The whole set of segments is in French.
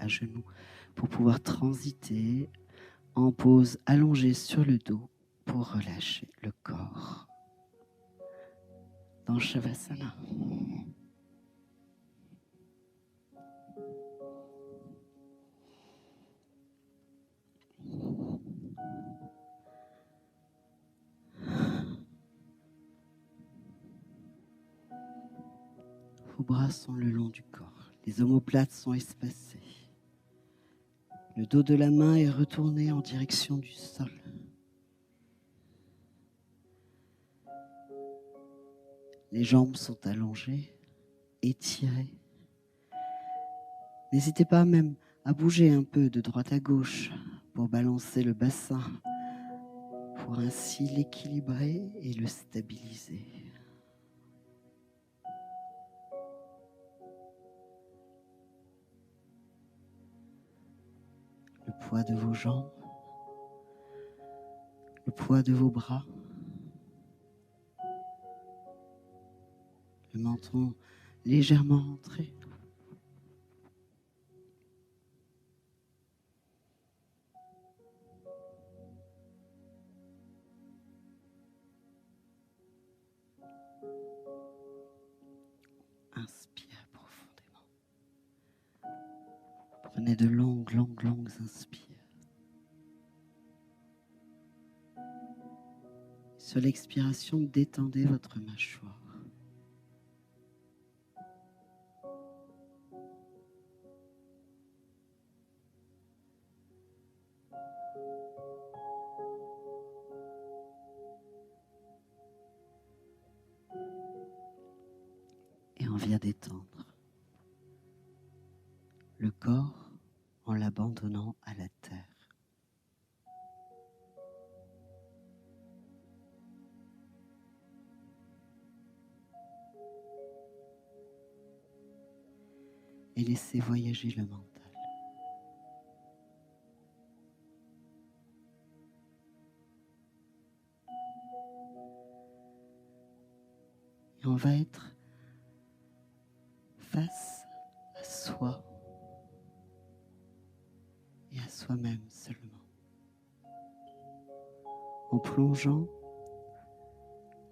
à genoux pour pouvoir transiter en pose allongée sur le dos pour relâcher le corps dans Shavasana. Vos bras sont le long du corps, les omoplates sont espacées. Le dos de la main est retourné en direction du sol. Les jambes sont allongées, étirées. N'hésitez pas même à bouger un peu de droite à gauche pour balancer le bassin, pour ainsi l'équilibrer et le stabiliser. Le poids de vos jambes, le poids de vos bras, le menton légèrement rentré. Inspirez profondément. Prenez de longues inspires. Sur l'expiration, détendez votre mâchoire. Et on vient détendre le corps en l'abandonnant à la terre. Et laissez voyager le mental. Et on va être face à soi et à soi-même seulement, en plongeant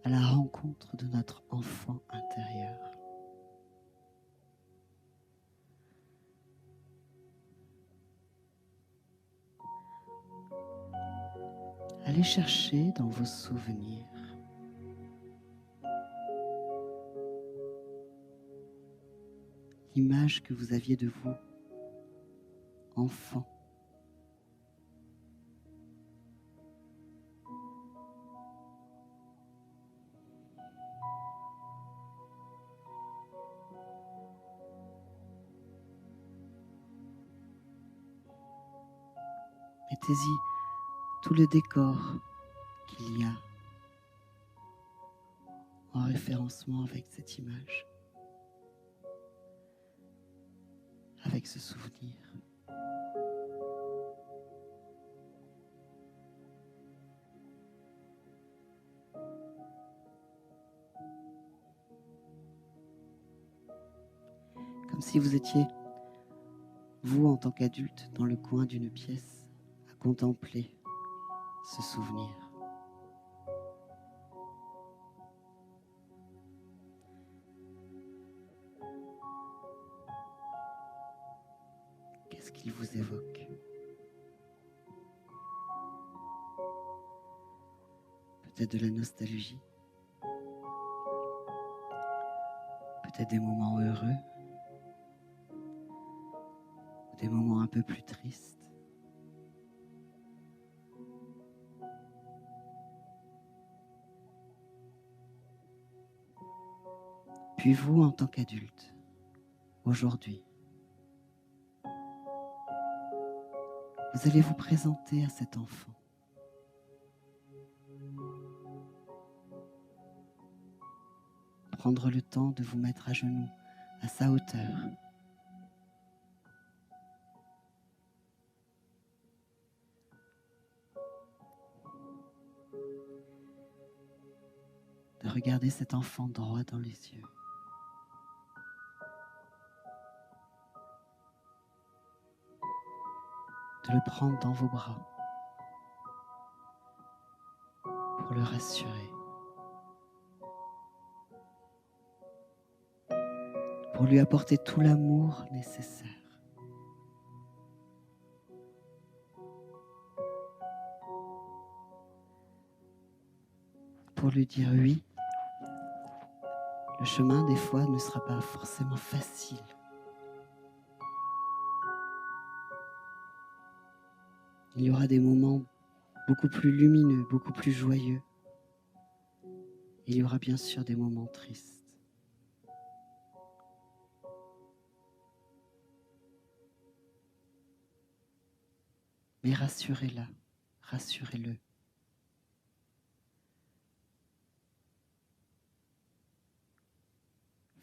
à la rencontre de notre enfant intérieur. Allez chercher dans vos souvenirs l'image que vous aviez de vous, enfant. Mettez-y tout le décor qu'il y a en référencement avec cette image, avec ce souvenir. Comme si vous étiez, vous en tant qu'adulte, dans le coin d'une pièce, à contempler ce souvenir. Qu'est-ce qu'il vous évoque? Peut-être de la nostalgie, peut-être des moments heureux, ou des moments un peu plus tristes. Puis vous, en tant qu'adulte, aujourd'hui, vous allez vous présenter à cet enfant. Prendre le temps de vous mettre à genoux, à sa hauteur. De regarder cet enfant droit dans les yeux. de le prendre dans vos bras pour le rassurer, pour lui apporter tout l'amour nécessaire. Pour lui dire oui, le chemin des fois ne sera pas forcément facile. Il y aura des moments beaucoup plus lumineux, beaucoup plus joyeux. Il y aura bien sûr des moments tristes. Mais rassurez-la, rassurez-le.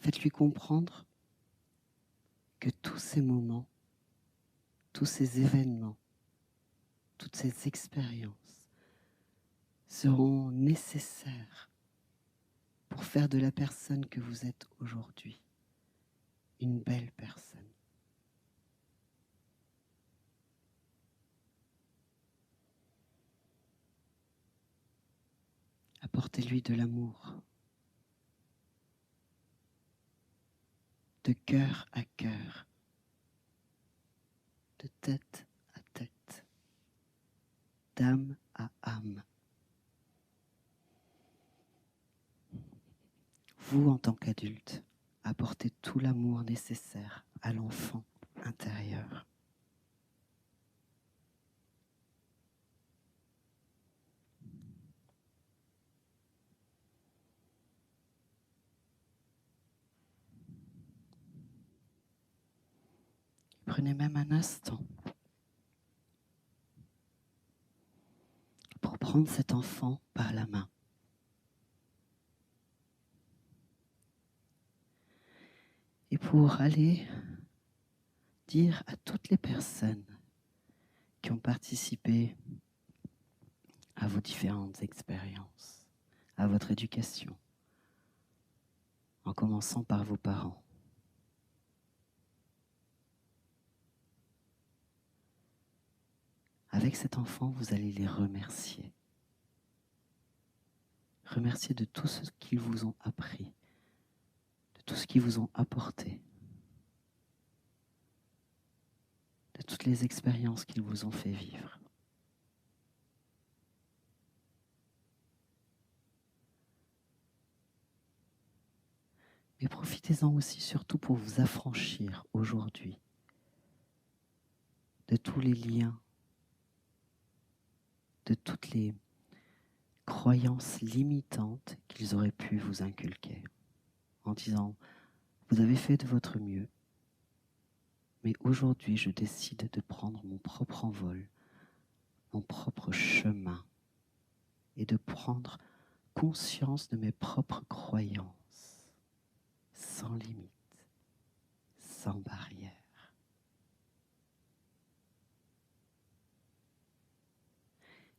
Faites-lui comprendre que tous ces moments, tous ces événements, toutes ces expériences seront nécessaires pour faire de la personne que vous êtes aujourd'hui une belle personne. Apportez-lui de l'amour, de cœur à cœur, de tête à tête, d'âme à âme. Vous, en tant qu'adulte, apportez tout l'amour nécessaire à l'enfant intérieur. Prenez même un instant pour prendre cet enfant par la main. Et pour aller dire à toutes les personnes qui ont participé à vos différentes expériences, à votre éducation, en commençant par vos parents. Avec cet enfant, vous allez les remercier. Remercier de tout ce qu'ils vous ont appris, de tout ce qu'ils vous ont apporté, de toutes les expériences qu'ils vous ont fait vivre. Mais profitez-en aussi surtout pour vous affranchir aujourd'hui de tous les liens, de toutes les croyances limitantes qu'ils auraient pu vous inculquer, en disant « Vous avez fait de votre mieux, mais aujourd'hui je décide de prendre mon propre envol, mon propre chemin, et de prendre conscience de mes propres croyances, sans limite, sans barrière. »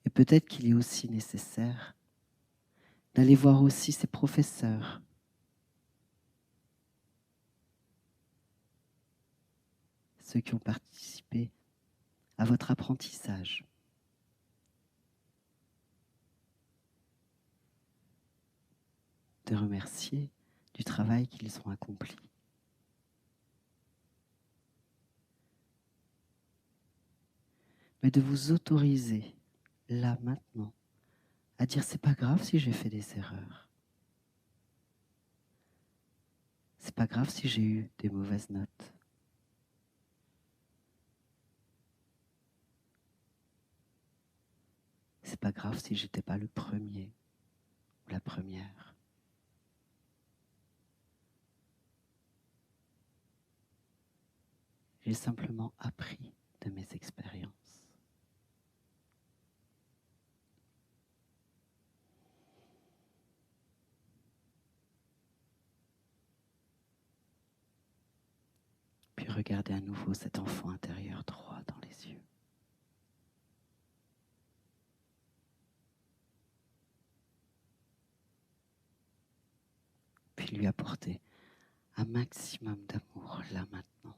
Et peut-être qu'il est aussi nécessaire d'aller voir aussi ses professeurs, ceux qui ont participé à votre apprentissage. De remercier du travail qu'ils ont accompli. Mais de vous autoriser, là, maintenant, à dire c'est pas grave si j'ai fait des erreurs. C'est pas grave si j'ai eu des mauvaises notes. C'est pas grave si j'étais pas le premier ou la première. J'ai simplement appris de mes expériences. Puis regardez à nouveau cet enfant intérieur droit dans les yeux. Puis lui apporter un maximum d'amour là maintenant.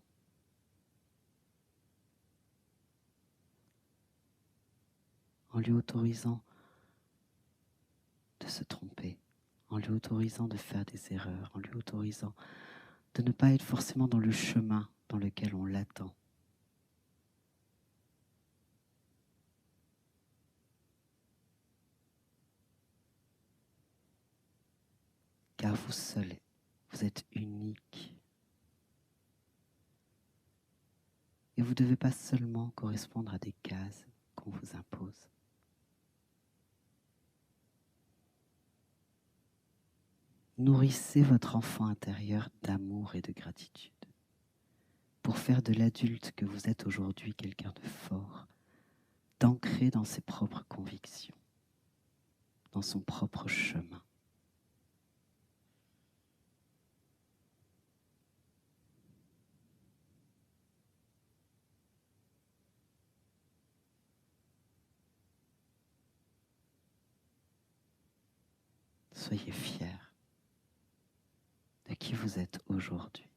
en lui autorisant de se tromper, en lui autorisant de faire des erreurs, en lui autorisant de ne pas être forcément dans le chemin dans lequel on l'attend. Car vous seul, vous êtes unique. Et vous ne devez pas seulement correspondre à des cases qu'on vous impose. Nourrissez votre enfant intérieur d'amour et de gratitude pour faire de l'adulte que vous êtes aujourd'hui quelqu'un de fort, d'ancré dans ses propres convictions, dans son propre chemin. Soyez fiers de qui vous êtes aujourd'hui.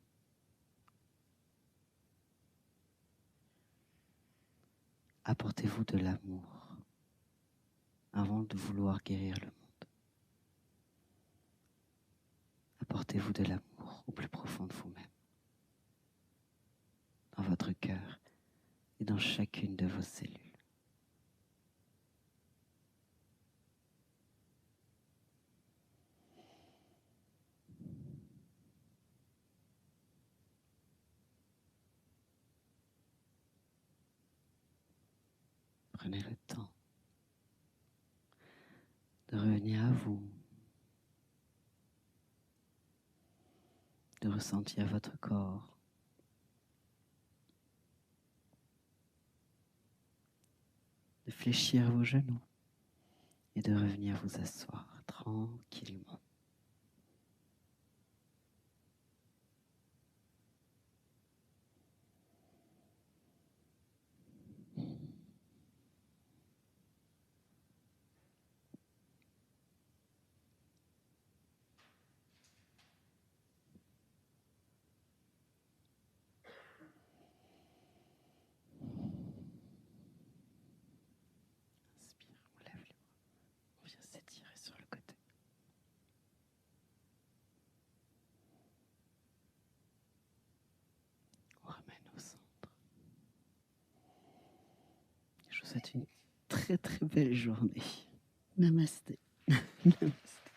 Apportez-vous de l'amour avant de vouloir guérir le monde. Apportez-vous de l'amour au plus profond de vous-même, dans votre cœur et dans chacune de vos cellules. Prenez le temps de revenir à vous, de ressentir votre corps, de fléchir vos genoux et de revenir vous asseoir tranquillement. Inspire, on lève les bras, on vient s'étirer sur le côté. On ramène au centre. Je vous souhaite une très très belle journée. Namasté. Namasté.